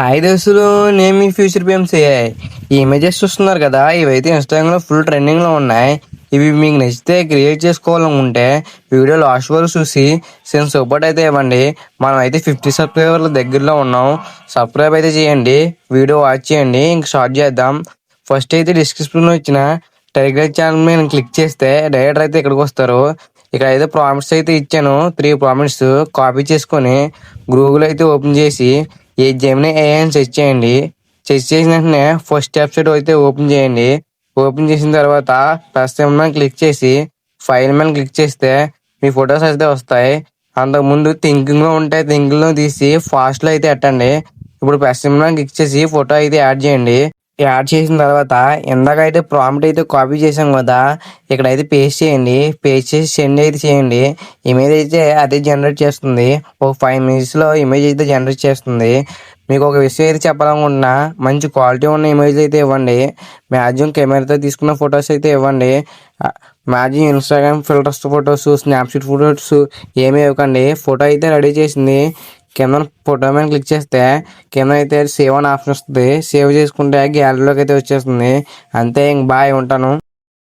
Hi దోస్తులు, నేను మీ future PMC. ఈ ఇమేజెస్ చూస్తున్నారు కదా, ఇవైతే ఇన్స్టాగ్రామ్ లో ఫుల్ ట్రెండింగ్ లో ఉన్నాయి. ఇవి మీకు నచ్చితే క్రియేట్ చేసుకోవాలనుకుంటే వీడియో లాస్ట్ వరకు చూసి సేమ్ సపోర్ట్ అయితే ఇవ్వండి. మనం అయితే 50 సబ్స్క్రైబర్ల దగ్గరలో ఉన్నాం. సబ్స్క్రైబ్ అయితే చేయండి, వీడియో వాచ్ చేయండి. ఇంక స్టార్ట్ చేద్దాం. ఫస్ట్ అయితే డిస్క్రిప్షన్ లో ఇచ్చిన టెలిగ్రామ్ ఛానల్ మీద క్లిక్ చేస్తే డైరెక్ట్ అయితే ఇక్కడికి వస్తారు. ఇక్కడ అయితే ప్రామిట్స్ అయితే ఇచ్చాను, 3 ప్రామిట్స్ కాపీ చేసుకొని గూగుల్ అయితే ఓపెన్ చేసి ఏ జెమినీ ఏఐ అని సెర్చ్ చేయండి. సెర్చ్ చేసిన వెంటనే ఫస్ట్ వెబ్సైట్ అయితే ఓపెన్ చేయండి. ఓపెన్ చేసిన తర్వాత ప్లస్ మీద క్లిక్ చేసి ఫైల్ మీద క్లిక్ చేస్తే మీ ఫొటోస్ అయితే వస్తాయి. అంతకుముందు థింకింగ్ లో ఉంటే థింకింగ్ లో తీసి ఫాస్ట్ లో అయితే ఎట్టండి. ఇప్పుడు ప్లస్ మీద క్లిక్ చేసి ఫోటో అయితే యాడ్ చేయండి. యాడ్ చేసిన తర్వాత ఇందాకైతే ప్రాంప్ట్ అయితే కాపీ చేసాం కదా, ఇక్కడైతే పేస్ట్ చేయండి. పేస్ట్ చేసి సెండ్ అయితే చేయండి. ఇమేజ్ అయితే అదే జనరేట్ చేస్తుంది. ఒక 5 minutes లో ఇమేజ్ అయితే జనరేట్ చేస్తుంది. మీకు ఒక విషయం అయితే చెప్పాలనుకుంటున్నా, మంచి క్వాలిటీ ఉన్న ఇమేజ్ అయితే ఇవ్వండి. మ్యాక్సిమం కెమెరాతో తీసుకున్న ఫొటోస్ అయితే ఇవ్వండి. Maximum Instagram filters photos, snapshot photos ఏమీ ఇవ్వకండి. ఫోటో అయితే రెడీ చేసింది. కింద ఫోటో మీద క్లిక్ చేస్తే కింద అయితే సేవ్ అని ఆప్షన్ వస్తుంది. సేవ్ చేసుకుంటే గ్యాలరీలోకి అయితే వచ్చేస్తుంది. అంతే, ఇంక బాయ్, ఉంటాను.